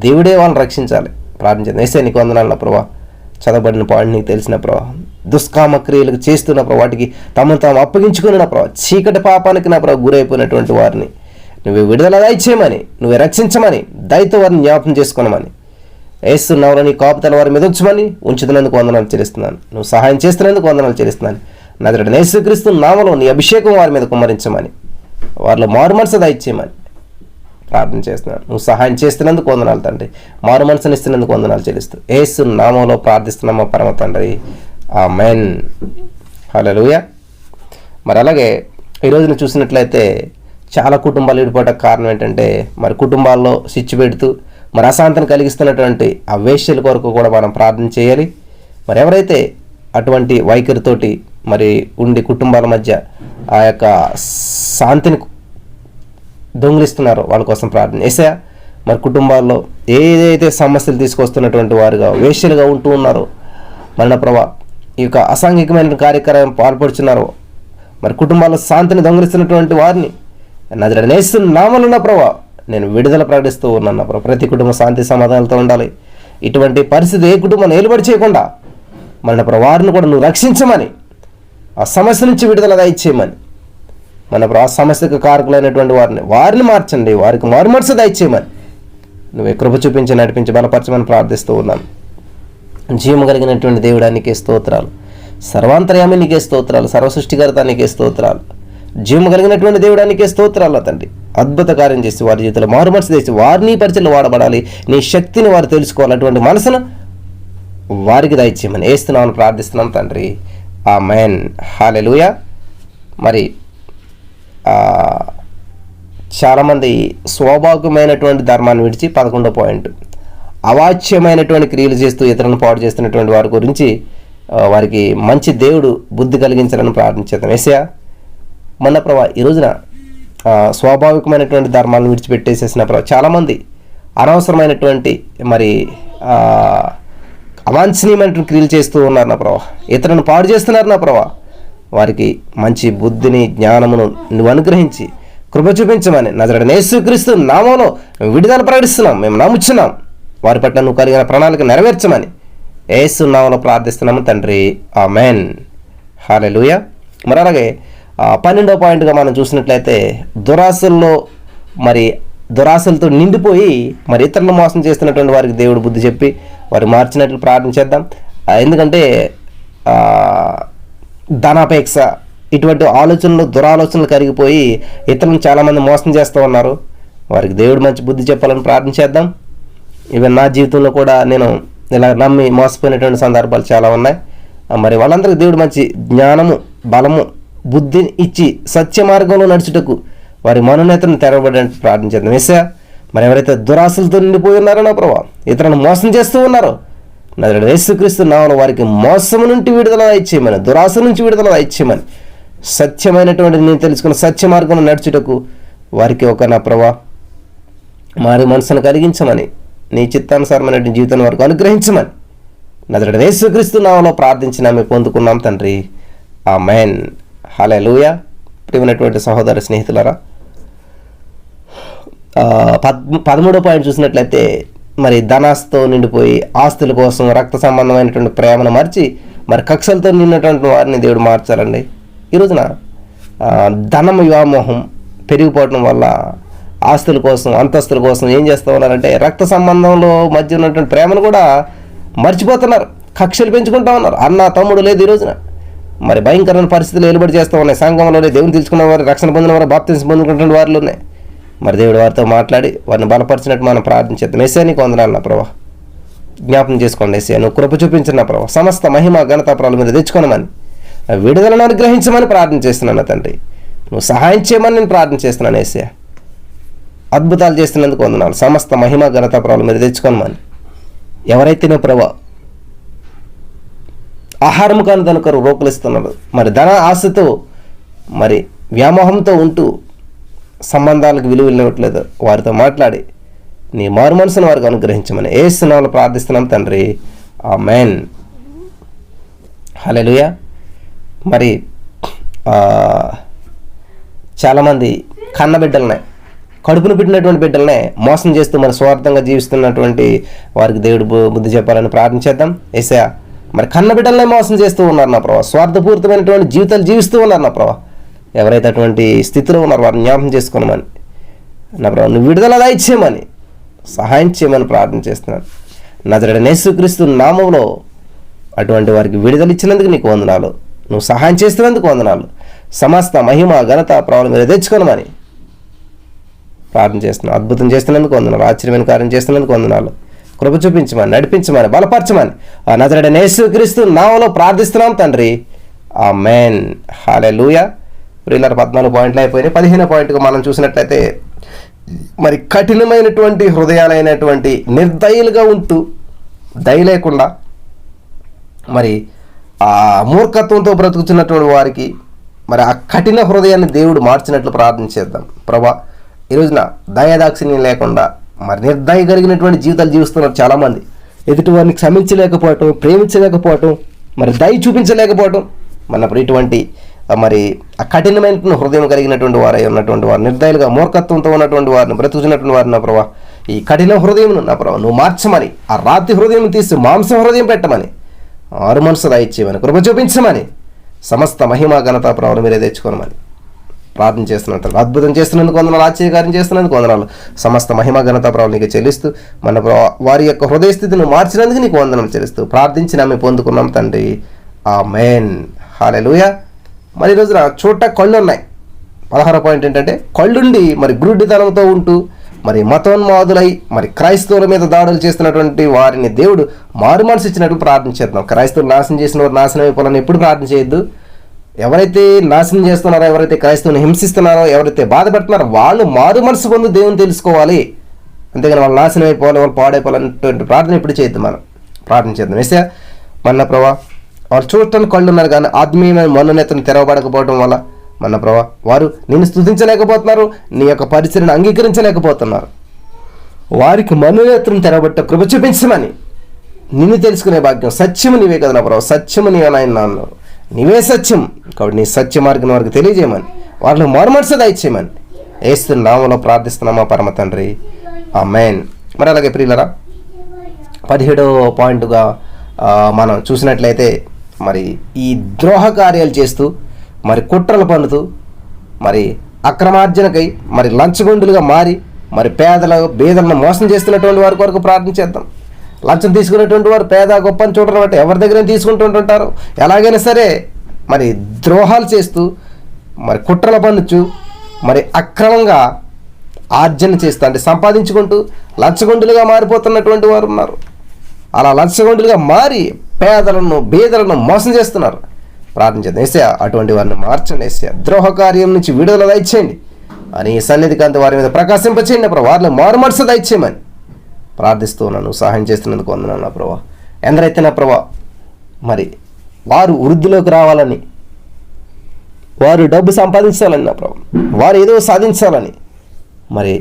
Speaker 1: దేవుడే వాళ్ళని రక్షించాలి. ప్రార్థించండి. యేసయ్యా, నీకు వందనాలు ప్రభా. చదవబడిన పాయింట్ నీకు తెలిసిన ప్రభా, దుష్కామ క్రియలకు చేస్తున్న ప్రభా, వాటికి తమను తాము అప్పగించుకున్న ప్రభా, చీకటి పాపానికి నా ప్రభా గురైపోయినటువంటి వారిని నువ్వు విడుదల దయచేయమని, నువ్వే రక్షించమని, దయతో వారిని జ్ఞాపకం చేసుకోనమని, యేసు నామములో నీ కాపుదల వారి మీద ఉంచుతున్నందుకు వందనాలు చెల్లిస్తున్నాను. నువ్వు సహాయం చేస్తున్నందుకు వందనాలు చెల్లిస్తున్నాను. నజరేయుడైన యేసుక్రీస్తు నామములో నీ అభిషేకం వారి మీద కుమ్మరించమని, వారిలో మారు మనసు దయచేయమని ప్రార్థన చేస్తున్నాను. నువ్వు సహాయం చేస్తున్నందుకు వందనాలు తండ్రి. మారు మనసుని ఇస్తున్నందుకు వందనాలు చెల్లిస్తూ యేసు నామములో ప్రార్థిస్తున్నాం మా పరమ తండ్రి. ఆమేన్. హల్లెలూయా. మరి అలాగే ఈరోజున చూసినట్లయితే చాలా కుటుంబాలు విడిపోవడానికి కారణం ఏంటంటే, మరి కుటుంబాల్లో స్విచ్ పెడుతూ మరి అశాంతిని కలిగిస్తున్నటువంటి ఆ వేశ్యల కొరకు కూడా మనం ప్రార్థన చేయాలి. మరి ఎవరైతే అటువంటి వైఖరితోటి మరి ఉండి కుటుంబాల మధ్య ఆ యొక్క శాంతిని దొంగిలిస్తున్నారో వాళ్ళ కోసం ప్రార్థన. యేసయ్యా, మరి కుటుంబాల్లో ఏదైతే సమస్యలు తీసుకొస్తున్నటువంటి వారుగా వేశ్యలుగా ఉంటూ ఉన్నారో, మన ప్రభా ఈ యొక్క అసాంఘికమైన కార్యక్రమం పాల్పడుచున్నారో, మరి కుటుంబాల్లో శాంతిని దొంగిలిస్తున్నటువంటి వారిని నజరేయుడైన యేసు నామములో ప్రభా నేను విడుదల ప్రకటిస్తూ ఉన్నాను ప్రభా. ప్రతి కుటుంబం శాంతి సమాధానాలతో ఉండాలి. ఇటువంటి పరిస్థితి ఏ కుటుంబం నిలబడి చేయకుండా మన ప్రభా వారిని కూడా నువ్వు రక్షించమని, ఆ సమస్య నుంచి విడుదల దయచేయమని, మన ప్రభా సమస్యకు కారకులైనటువంటి వారిని మార్చండి, వారికి మారుమనసు దయచేయమని నువ్వే కృప చూపించి నడిపించి బలపరచమని ప్రార్థిస్తూ ఉన్నాను. జీవము కలిగినటువంటి దేవుడా నీకే స్తోత్రాలు, సర్వాంతర్యామి నీకే స్తోత్రాలు, సర్వసృష్టికర్త నీకే స్తోత్రాలు, జీవము కలిగినటువంటి దేవుడా నీకే స్తోత్రాలు తండ్రి. అద్భుత కార్యం చేసి వారి జీవితంలో మారు మనసు తెచ్చి వారిని పరిచయలు వాడబడాలి, నీ శక్తిని వారు తెలుసుకోవాలి, అటువంటి మనసును వారికి దయచేయమని యేసునామములో ప్రార్థిస్తున్నాం తండ్రి. ఆమేన్. హల్లెలూయా. మరి చాలామంది స్వాభావికమైనటువంటి ధర్మాన్ని విడిచి 11వ పాయింట్, అవాచ్యమైనటువంటి క్రియలు చేస్తూ ఇతరులను పాడు చేస్తున్నటువంటి వారి గురించి వారికి మంచి దేవుడు బుద్ధి కలిగించాలని ప్రార్థించేద్దాం. యేసయ్యా, మన ప్రభా ఈ రోజున స్వాభావికమైనటువంటి ధర్మాలను విడిచిపెట్టేసేసిన ప్రభా చాలామంది అనవసరమైనటువంటి మరి అవాంఛనీయమైనటువంటి క్రియలు చేస్తూ ఉన్నారు నా ప్రభా, ఇతరులను పాడు చేస్తున్నారు నా ప్రభా, వారికి మంచి బుద్ధిని జ్ఞానమును నువ్వు అనుగ్రహించి కృప చూపించమని నజరేయుడైన యేసుక్రీస్తు నామములో విడుదల ప్రకటిస్తున్నాం. మేము నమ్ముచున్నాం. వారి పట్ల నువ్వు కలిగిన ప్రణాళిక నెరవేర్చమని యేసు నామములో ప్రార్థిస్తున్నాము తండ్రి. ఆమేన్. హల్లెలూయా. మరి అలాగే 12వ పాయింట్గా మనం చూసినట్లయితే దురాశలతో నిండిపోయి మరి ఇతరులను మోసం చేస్తున్నటువంటి వారికి దేవుడు బుద్ధి చెప్పి వారు మార్చినట్లు ప్రార్థించేద్దాం. ఎందుకంటే ధనాపేక్ష ఇటువంటి దురాలోచనలు కరిగిపోయి ఇతరులను చాలామంది మోసం చేస్తూ ఉన్నారు. వారికి దేవుడు మంచి బుద్ధి చెప్పాలని ప్రార్థించేద్దాం. ఈవెన్ నా జీవితంలో కూడా నేను ఇలా నమ్మి మోసపోయినటువంటి సందర్భాలు చాలా ఉన్నాయి. మరి వాళ్ళందరికీ దేవుడు మంచి జ్ఞానము, బలము, బుద్ధిని ఇచ్చి సత్య మార్గంలో నడుచుటకు వారి మనోనేతను తెరవబడడానికి ప్రార్థించేద్దాం. యేసయ్యా, మరి ఎవరైతే దురాశలతో నిండిపోయి ఉన్నారో నా ప్రభావ, ఇతరులను మోసం చేస్తూ ఉన్నారో నజరేయుడైన యేసుక్రీస్తు నామములో వారికి మోసము నుండి విడుదల ఇచ్చేయమని, దురాశ నుంచి విడుదల ఇచ్చేయమని, సత్యమైనటువంటి నేను తెలుసుకున్న సత్య మార్గంలో నడుచుటకు వారికి ఒక నా ప్రభా మారి మనసును కలిగించమని, నీ చిత్తానుసారమైనటువంటి జీవితాన్ని వారికి అనుగ్రహించమని నజరేయుడైన యేసుక్రీస్తు నామములో ప్రార్థించి మేము పొందుకున్నాం తండ్రి. ఆమేన్. హల్లెలూయా. ప్రియమైనటువంటి సహోదర స్నేహితులారా, 13వ పాయింట్ చూసినట్లయితే మరి ధనాస్తో నిండిపోయి ఆస్తుల కోసం రక్త సంబంధమైనటువంటి ప్రేమను మర్చి మరి కక్షలతో నిన్నటువంటి వారిని దేవుడు మార్చాలండి. ఈ రోజున ధనం వ్యామోహం పెరిగిపోవడం వల్ల ఆస్తుల కోసం, అంతస్తుల కోసం ఏం చేస్తూ ఉన్నారంటే రక్త సంబంధంలో మధ్య ఉన్నటువంటి ప్రేమను కూడా మర్చిపోతున్నారు, కక్షలు పెంచుకుంటూ ఉన్నారు. అన్న తమ్ముడు లేదు ఈ రోజున. మరి భయంకరమైన పరిస్థితులు వెలుబడి చేస్తూ ఉన్నాయి. సంఘంలోనే దేవుని తెలుసుకున్న వారు, రక్షణ పొందిన వారు, బాప్తిసం పొందుకుంటున్న వారిలో ఉన్నాయి. మరి దేవుడు వారితో మాట్లాడి వారిని బలపరిచినట్టు మనం ప్రార్థించేద్దాం. యేసయ్యా, నీకు వందనాలు నా ప్రభా, జ్ఞాపకం చేసుకోండి. యేసయ్యా, నువ్వు కృప చూపించిన నా ప్రభా, సమస్త మహిమ ఘనత ప్రభావాల మీద తెచ్చుకోనమని, విడుదలను అనుగ్రహించమని ప్రార్థన చేస్తున్నాను తండ్రి. నువ్వు సహాయం చేయమని నేను ప్రార్థన చేస్తున్నాను. యేసయ్యా, అద్భుతాలు చేస్తున్నందుకు వందనాలు. సమస్త మహిమ ఘనత ప్రభావాల మీద తెచ్చుకోనమని, ఎవరైతే నువ్వు ప్రభా ఆహారం కాని దొనకరు రోకలిస్తున్నారు, మరి ధన ఆశతో మరి వ్యామోహంతో ఉంటూ సంబంధాలకు విలువ ఇవ్వట్లేదు, వారితో మాట్లాడి నీ మారు మనసును వారికి అనుగ్రహించమని యేసు నామములో ప్రార్థిస్తున్నాం తండ్రి. ఆమేన్. హల్లెలూయా. మరి చాలామంది కన్నబిడ్డలనే, కడుపును పెట్టినటువంటి బిడ్డలనే మోసం చేస్తూ మరి స్వార్థంగా జీవిస్తున్నటువంటి వారికి దేవుడు బుద్ధి చెప్పాలని ప్రార్థించేద్దాం. యేసయ్యా, మరి కన్నబిడ్డలనే మోసం చేస్తూ ఉన్నారు నా ప్రభావ, స్వార్థపూరితమైనటువంటి జీవితాలు జీవిస్తూ ఉన్నారు నా ప్రభావ. ఎవరైతే అటువంటి స్థితిలో ఉన్నారో వారిని జ్ఞాపకం చేసుకోనమని నా ప్రభావ, నువ్వు విడుదల దయచేయమని, సహాయం చేయమని ప్రార్థన చేస్తున్నాను. నజరేయుడైన యేసుక్రీస్తు నామములో అటువంటి వారికి విడుదల ఇచ్చినందుకు నీకు వందనాలు, నువ్వు సహాయం చేస్తున్నందుకు వందనాలు. సమస్త మహిమ ఘనత ప్రభావాల మీద తెచ్చుకోనమని ప్రార్థన చేస్తున్నాను. అద్భుతం చేస్తున్నందుకు వందనాలు, ఆశ్చర్యమైన కార్యం చేస్తున్నందుకు వందనాలు. కృప చూపించమని, నడిపించమని, బలపరచమని ఆ నజరేయుడైన యేసుక్రీస్తు నామములో ప్రార్థిస్తున్నాం తండ్రి. ఆమేన్. హల్లెలూయా. ప్రియులారా, 14 పాయింట్లు అయిపోయినాయి. 15వ పాయింట్గా మనం చూసినట్లయితే మరి కఠినమైనటువంటి హృదయాలైనటువంటి నిర్దయులుగా ఉంటూ దయ లేకుండా మరి ఆ మూర్ఖత్వంతో బ్రతుకుతున్నటువంటి వారికి మరి ఆ కఠిన హృదయాన్ని దేవుడు మార్చినట్లు ప్రార్థించేద్దాం. ప్రభా, ఈ రోజున దయాదాక్షిణ్యం లేకుండా మరి నిర్దయ కలిగినటువంటి జీవితాలు జీవిస్తున్నారు చాలామంది. ఎదుటి వారిని క్షమించలేకపోవటం, ప్రేమించలేకపోవటం, మరి దయ చూపించలేకపోవటం, మరి ఇటువంటి మరి ఆ కఠినమైన హృదయం కలిగినటువంటి వారై ఉన్నటువంటి వారు, నిర్దయులుగా మూర్ఖత్వంతో ఉన్నటువంటి వారిని, బ్రతుకుతున్నటువంటి వారిని నా ప్రభా, ఈ కఠిన హృదయం నా ప్రభా నువ్వు మార్చమని, ఆ రాతి హృదయం తీసి మాంసం హృదయం పెట్టమని, ఆరు మనసు దయచేయమని, కృప చూపించమని, సమస్త మహిమ ఘనత ప్రభావం మీరే తెచ్చుకోనమని ప్రార్థన చేస్తున్నట్టు, అద్భుతం చేస్తున్నందుకు వందనాలు, ఆశ్చర్యకార్యం చేస్తున్నందుకు వందనాలు. సమస్త మహిమ ఘనత ప్రభావం నీకు చెల్లిస్తూ మన వారి యొక్క హృదయ స్థితిని మార్చినందుకు నీకు వందనం చెల్లిస్తూ ప్రార్థించి నమ్మి పొందుకున్నాం తండ్రి. ఆమేన్. హల్లెలూయా. మరి ఈరోజున చోట కళ్ళు ఉన్నాయి. 16వ పాయింట్ ఏంటంటే కళ్ళుండి మరి గురుడితనంతో ఉంటూ మరి మతోన్మాదులై మరి క్రైస్తవుల మీద దాడులు చేస్తున్నటువంటి వారిని దేవుడు మారు మనసు ఇచ్చినట్టు ప్రార్థించేద్దాం. క్రైస్తవులు నాశనం చేసిన వారు నాశనం అయిపోవాలని ఎప్పుడు ప్రార్థన చేయొద్దు. ఎవరైతే నాశనం చేస్తున్నారో, ఎవరైతే క్రైస్తవుని హింసిస్తున్నారో, ఎవరైతే బాధపెడుతున్నారో వాళ్ళు మారు మనసు పొంది దేవుని తెలుసుకోవాలి. అంతేగాని వాళ్ళు నాశనం అయిపోవాలి, వాళ్ళు పాడైపోవాలనేటువంటి ప్రార్థన ఎప్పుడు చేయొద్దు. మనం ప్రార్థన చేద్దాం. యేసయ్యా, మన ప్రభా వారు చూడటానికి కళ్ళు ఉన్నారు కానీ ఆత్మీయమైన మనోనేతను తెరవబడకపోవడం వల్ల మన ప్రభా వారు నిన్ను స్తుతించలేకపోతున్నారు, నీ యొక్క పరిచయను అంగీకరించలేకపోతున్నారు. వారికి మనోనేతను తెరవబట్ట కృప చూపించమని
Speaker 3: నిన్ను తెలుసుకునే భాగ్యం. సత్యము నీవే కదా నా ప్రభావ, సత్యము నీవే నాయన నాన్న, నీవే సత్యం. కాబట్టి నీ సత్య మార్గం వారికి తెలియజేయమని, వాళ్ళకి మారుమనసు దయచేయమని యేసు నామములో ప్రార్థిస్తున్నామా పరమ తండ్రి, ఆమేన్. మరి అలాగే ప్రియులరా, 17వ పాయింట్గా మనం చూసినట్లయితే మరి ఈ ద్రోహ కార్యాలు చేస్తూ మరి కుట్రలు పన్నుతూ మరి అక్రమార్జనకై మరి లంచగొండులుగా మారి మరి బేదలను మోసం చేస్తున్నటువంటి వారి కొరకు ప్రార్థన చేద్దాం. లంచం తీసుకునేటువంటి వారు పేద గొప్పని చూడడం బట్టి ఎవరి దగ్గర తీసుకుంటుంటారు. ఎలాగైనా సరే మరి ద్రోహాలు చేస్తూ మరి కుట్రల పన్నుచు మరి అక్రమంగా ఆర్జన చేస్తూ అంటే సంపాదించుకుంటూ లంచగొండులుగా మారిపోతున్నటువంటి వారు ఉన్నారు. అలా లంచగొండులుగా మారి బేదలను మోసం చేస్తున్నారు. ప్రార్థన చేద్దాం. యేసయ్యా అటువంటి వారిని మార్చండి. యేసయ్యా ద్రోహ కార్యం నుంచి విడుదల దయచేయండి అని సన్నిధి కాంతి వారి మీద ప్రకాశింపచేయండి ప్రభు. వారిని మారుమనసు దయచేయమని ప్రార్థిస్తూ ఉన్నాను. సహాయం చేస్తున్నందుకు వందనాలు నా ప్రభా. ఎందరైతే నా ప్రభా మరి వారు వృద్ధిలోకి రావాలని, వారు డబ్బు సంపాదించాలని నా ప్రభా, వారు ఏదో సాధించాలని మరి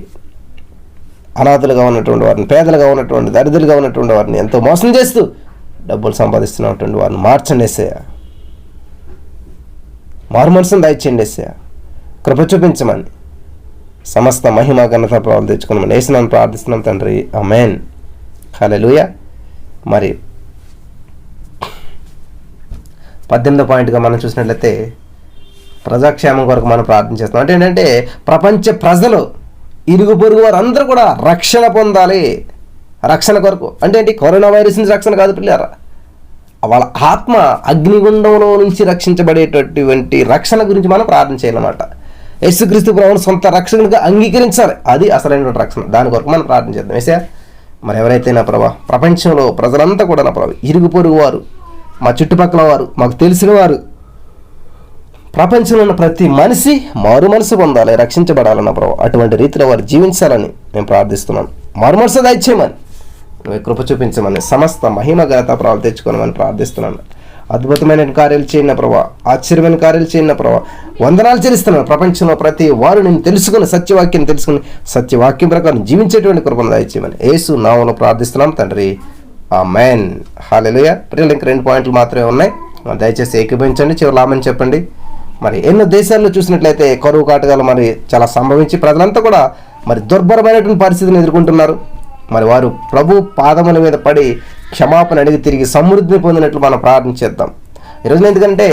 Speaker 3: అనాథలుగా ఉన్నటువంటి వారిని, పేదలుగా ఉన్నటువంటి దరిద్రులుగా ఉన్నటువంటి వారిని ఎంతో మోసం చేస్తూ డబ్బులు సంపాదిస్తున్నటువంటి వారిని మార్చండి యేసయ్యా. మారుమనసును దయచేయండి యేసయ్యా. కృప చూపించమని సమస్త మహిమ ఘనత ప్రభావం తెచ్చుకున్నామని యేసునామమున ప్రార్థిస్తున్నాం తండ్రి, ఆమేన్. హల్లెలూయా. మరి 18వ పాయింట్గా మనం చూసినట్లయితే ప్రజాక్షేమం కొరకు మనం ప్రార్థన చేస్తున్నాం. అంటే ఏంటంటే ప్రపంచ ప్రజలు, ఇరుగు పొరుగు వారు అందరూ కూడా రక్షణ పొందాలి. రక్షణ కొరకు అంటే ఏంటి? కరోనా వైరస్ నుంచి రక్షణ కాదు పిల్లారా, వాళ్ళ ఆత్మ అగ్నిగుండంలో నుంచి రక్షించబడేటటువంటి రక్షణ గురించి మనం ప్రార్థన చేయాలన్నమాట. యేసుక్రీస్తు ప్రభువును సొంత రక్షణగా అంగీకరించాలి. అది అసలైనటువంటి రక్షణ. దాని కొరకు మనం ప్రార్థన చేద్దాం. యేసయ్యా మరి ఎవరైతే నా ప్రభా ప్రపంచంలో ప్రజలంతా కూడా నా ప్రభా, ఇరుగు పొరుగు వారు, మా చుట్టుపక్కల వారు, మాకు తెలిసిన వారు, ప్రపంచంలో ఉన్న ప్రతి మనిషి మారు మనసు పొందాలి, రక్షించబడాలన్న ప్రభు. అటువంటి రీతిలో వారు జీవించాలని నేను ప్రార్థిస్తున్నాను. మారు మనసు దయచేయమని, నువ్వు కృప చూపించమని, సమస్త మహిమ ఘనత ప్రభావం తెచ్చుకోనమని ప్రార్థిస్తున్నాను. అద్భుతమైన కార్యాలు చేయిన ప్రభా, ఆశ్చర్యమైన కార్యాలు చేయిన ప్రభా, వందనాలు చెల్లిస్తున్నాను. ప్రపంచంలో ప్రతి వారు నేను తెలుసుకుని సత్యవాక్యం తెలుసుకుని సత్యవాక్యం ప్రకారం జీవించేటువంటి కృపను దయచేయమని యేసు నామములో ప్రార్థిస్తున్నాం తండ్రి, ఆమేన్. హల్లెలూయా. ప్రియులు ఇంక 2 పాయింట్లు మాత్రమే ఉన్నాయి, దయచేసి ఏకీభవించండి. చివరి ఆమేన్ చెప్పండి. మరి ఎన్నో దేశాల్లో చూసినట్లయితే కరువు కాటకాలు మరి చాలా సంభవించి ప్రజలంతా కూడా మరి దుర్భరమైనటువంటి పరిస్థితిని ఎదుర్కొంటున్నారు. మరి వారు ప్రభు పాదముల మీద పడి క్షమాపణ అడిగి తిరిగి సమృద్ధిని పొందినట్లు మనం ప్రార్థన చేద్దాం ఈరోజు. ఎందుకంటే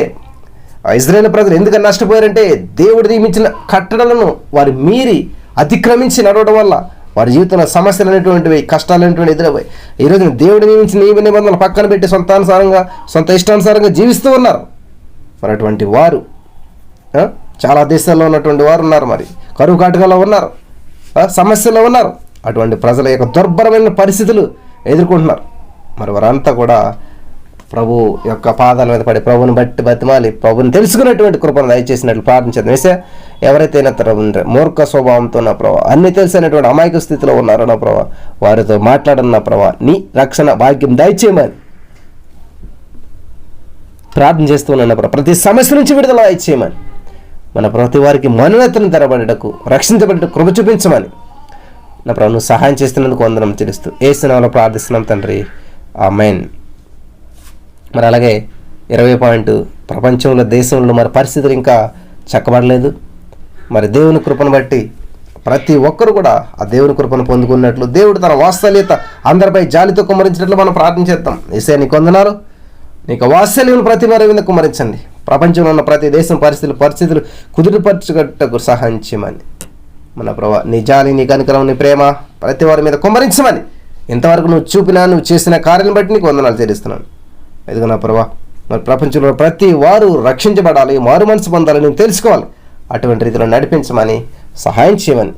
Speaker 3: ఇజ్రాయేల్ ప్రజలు ఎందుకని నష్టపోయారంటే దేవుడు నియమించిన కట్టడలను వారు మీరి అతిక్రమించి నడవడం వల్ల వారి జీవితంలో సమస్యలు అనేటువంటివి, కష్టాలు అనేటువంటి ఎదురయ్యాయి. ఈరోజు దేవుడు నియమించిన నియమ నిబంధనలు పక్కన పెట్టి సొంత ఇష్టానుసారంగా జీవిస్తూ ఉన్నారు. మరి అటువంటి వారు చాలా దేశాల్లో ఉన్నటువంటి వారు ఉన్నారు. మరి కరువు కాటకాల్లో ఉన్నారు, సమస్యల్లో ఉన్నారు. అటువంటి ప్రజల యొక్క దుర్భరమైన పరిస్థితులు ఎదుర్కొంటున్నారు. మరి వారంతా కూడా ప్రభు యొక్క పాదాల మీద పడి ప్రభుని బట్టి బతిమాలి ప్రభుని తెలుసుకునేటువంటి కృపను దయచేసినట్లు ప్రార్థించేద్దాం. వేసే ఎవరైతే మూర్ఖ స్వభావంతో నా ప్రభావ, అన్ని తెలిసినటువంటి అమాయక స్థితిలో ఉన్నారో నా ప్రభావ, వారితో మాట్లాడన్న ప్రభావ నీ రక్షణ భాగ్యం దయచేయమని ప్రార్థన చేస్తున్నాను ప్రభావ. ప్రతి సమస్య నుంచి విడుదల దయచేయమని, మన ప్రతి వారికి మనోనేతను తెరబడటకు, రక్షించబడటకు కృప చూపించమని నా ప్రభు నువ్వు సహాయం చేస్తున్నందుకు వందనం తెలుస్తూ యేసు నామములో ప్రార్థిస్తున్నాం తండ్రి, ఆమేన్. మరి అలాగే 20వ పాయింట్, ప్రపంచంలో దేశంలో మరి పరిస్థితులు ఇంకా చక్కబడలేదు. మరి దేవుని కృపను బట్టి ప్రతి ఒక్కరు కూడా ఆ దేవుని కృపను పొందుకున్నట్లు, దేవుడు తన వాత్సల్యత అందరిపై జాలితో కుమ్మరించినట్లు మనం ప్రార్థన చేద్దాం. యేసయ్యా నీకు వందనాలు, నీకు వాత్సల్యం ప్రతి వారి మీద కుమ్మరించండి. ప్రపంచంలో ఉన్న ప్రతి దేశం పరిస్థితులు కుదురుపరచుటకు సహాయం చేయమని మన ప్రభా, నీ జాలి, నీ కనికరం, నీ ప్రేమ ప్రతి వారి మీద కుమ్మరించమని, ఇంతవరకు నువ్వు చూపినా నువ్వు చేసిన కార్యాలను బట్టి నీకు వందనాలు చెల్లిస్తున్నాను. ఎదుగు నా ప్రభా, మరి ప్రపంచంలో ప్రతి వారు రక్షించబడాలి, మారు మనసు పొందాలి, నేను తెలుసుకోవాలి. అటువంటి రీతిలో నడిపించమని సహాయం చేయమని,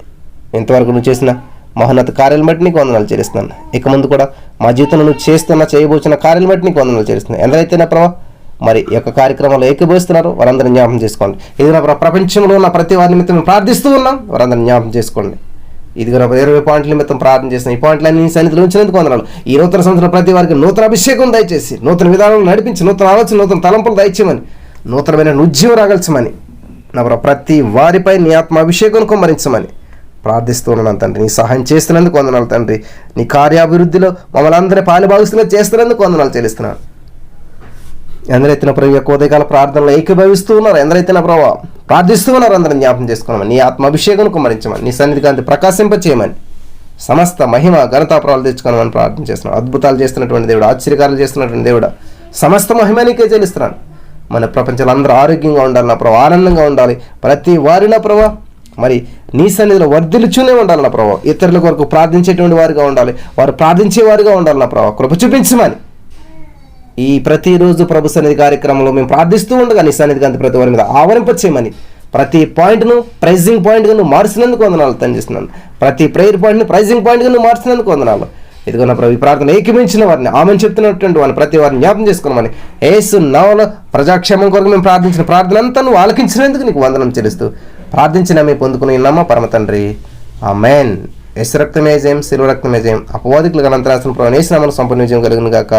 Speaker 3: ఇంతవరకు నువ్వు చేసిన మహోన్నత కార్యాలను బట్టి నీకు వందనాలు చెల్లిస్తున్నాను. ఇక ముందు కూడా మా జీవితంలో నువ్వు చేయబోతున్న కార్యాలను బట్టి నీకు వందనాలు చెల్లిస్తున్నాను. ఎందరైతే నా ప్రభా మరి ఈ యొక్క కార్యక్రమంలో ఏకీభవిస్తున్నారు వారందరూ జ్ఞాపకం చేసుకోండి. ఇది నా ప్రపంచంలో ఉన్న ప్రతి వారి నిమిత్తం ప్రార్థిస్తూ ఉన్నాం, వారందరూ జ్ఞాపకం చేసుకోండి. ఇది 20 పాయింట్ల నిమిత్తం ప్రార్థన చేసిన ఈ పాయింట్లన్నీ నీ సన్నిధిలో ఉంచినందుకు వందనాలు. ఈ నూతన సంవత్సరం ప్రతి వారికి నూతన అభిషేకం దయచేసి, నూతన విధానాలు నడిపించి, నూతన ఆలోచన, నూతన తలంపులు దయచేయమని, నూతనమైన ఉద్యమం రాగల్చమని, నా ప్రతి వారిపై నీ ఆత్మ అభిషేకం కుమ్మరించమని ప్రార్థిస్తున్నాను తండ్రి. నీ సహాయం చేస్తున్నందుకు వందనాలు తండ్రి. నీ కార్యాభివృద్ధిలో మమ్మల్ని అందరి పాలుభాగస్తులుగా చేస్తున్నందుకు వందనాలు చెల్లిస్తున్నాను. ఎందరైతే నా ప్రభు యొక్క ఉదయకాల ప్రార్థనలో ఏకీభవిస్తూ ఉన్నారు, ఎందరైతే నా ప్రభావ ప్రార్థిస్తూ ఉన్నారు, అందరిని జ్ఞాపం చేసుకున్నామని, నీ ఆత్మ అభిషేకం కుమరించమని, నీ సన్నిధి కాంతి ప్రకాశింపచేయమని, సమస్త మహిమ ఘనతా ప్రభావాలు తెచ్చుకోమని ప్రార్థన చేస్తున్నాం. అద్భుతాలు చేస్తున్నటువంటి దేవుడు, ఆశ్చర్యకారాలు చేస్తున్నటువంటి దేవుడు, సమస్త మహిమ నీకే చెల్లిస్తున్నాను. మన ప్రపంచంలో అందరూ ఆరోగ్యంగా ఉండాలి నా ప్రభావ, ఆనందంగా ఉండాలి. ప్రతి వారి నా ప్రభావ మరి నీ సన్నిధిలో వర్ధిల్లుచూనే ఉండాలి నా ప్రభావ. ఇతరుల కొరకు ప్రార్థించేటువంటి వారిగా ఉండాలి, వారు ప్రార్థించేవారుగా ఉండాలి నా ప్రభావ. కృప చూపించమని ఈ ప్రతిరోజు ప్రభు సన్నిధి కార్యక్రమంలో మేము ప్రార్థిస్తూ ఉండగా నీ సన్నిధి కాంతి ప్రతి వారి మీద ఆవరింపచేయమని, ప్రతి పాయింట్ను ప్రైజింగ్ పాయింట్గా నువ్వు మార్చినందుకు వందనాలు తండ్రిస్తున్నాను. ప్రతి ప్రేయర్ పాయింట్ను ప్రైజింగ్ పాయింట్గా నువ్వు మార్చినందుకు వందనాలు. ఇదిగో నా ప్రభు ఈ ప్రార్థన ఏకీమించిన వారిని, ఆమెను చెప్తున్నటువంటి వారిని ప్రతి వారిని జ్ఞాపం చేసుకోమని, యేసు నామములో ప్రజాక్షేమం కొరకు మేము ప్రార్థించిన ప్రార్థన అంతా నువ్వు ఆలకించినందుకు నీకు వందనం చెల్లిస్తూ ప్రార్థించిన మేము పొందుకుని ఉన్నామా పరమ తండ్రి, ఆమేన్. యేసు రక్తమే జయం, శిలువ రక్తమే జయం. అపవాదికులకు అనంతరాసిన ప్రభు యేసు నామములో సంపూర్ణ విజయం కలుగును గాక,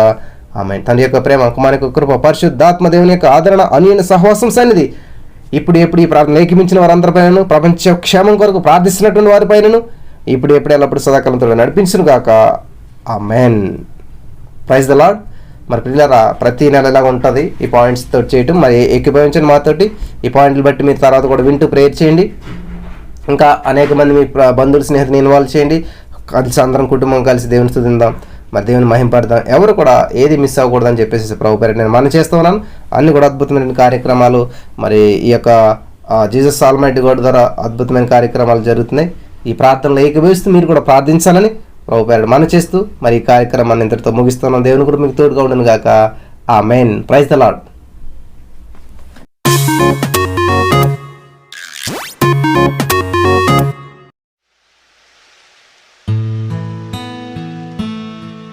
Speaker 3: ఆమేన్. తండ్రి యొక్క ప్రేమ, కుమారుని యొక్క కృప, పరిశుద్ధాత్మ దేవుని యొక్క ఆదరణ, అన్యోన్య సహవాసం సన్నిధి ఇప్పుడు ఎప్పుడు ఈ ప్రార్థన ఏకీమించిన వారందరిపైనను, ప్రపంచ క్షేమం కొరకు ప్రార్థిస్తున్నటువంటి వారిపైనను ఇప్పుడు ఎప్పుడు ఎల్లప్పుడు సదాకాలంతో నడిపించును గాక, ఆమేన్. Praise the lord. మరి పిల్లరా ప్రతి నెల ఎలా ఉంటుంది ఈ పాయింట్స్ తోటి చేయటం, మరి ఏకీభవించండి మాతోటి. ఈ పాయింట్లు బట్టి మీరు తర్వాత కూడా వింటూ ప్రేయర్ చేయండి. ఇంకా అనేక మంది మీ బంధువులు స్నేహితులు ఇన్వాల్వ్ చేయండి. కలిసి అందరం కుటుంబం కలిసి దేవుని స్తుతిద్దాం, మరి దేవుని మహింపడదాం. ఎవరు కూడా ఏది మిస్ అవ్వకూడదని చెప్పేసి ప్రభు పేరు నేను మనం చేస్తూ ఉన్నాను. అన్ని కూడా అద్భుతమైన కార్యక్రమాలు, మరి ఈ యొక్క జీసస్ ఆల్మైటీ గాడ్ ద్వారా అద్భుతమైన కార్యక్రమాలు జరుగుతున్నాయి. ఈ ప్రార్థనలో ఏకీభవిస్తూ మీరు కూడా ప్రార్థించాలని ప్రభు పేరు మనం చేస్తూ మరి ఈ కార్యక్రమాన్ని ఇంతటితో ముగిస్తున్నాం. దేవుని కూడా మీకు తోడుగా ఉండను గాక, ఆమేన్. Praise the lord.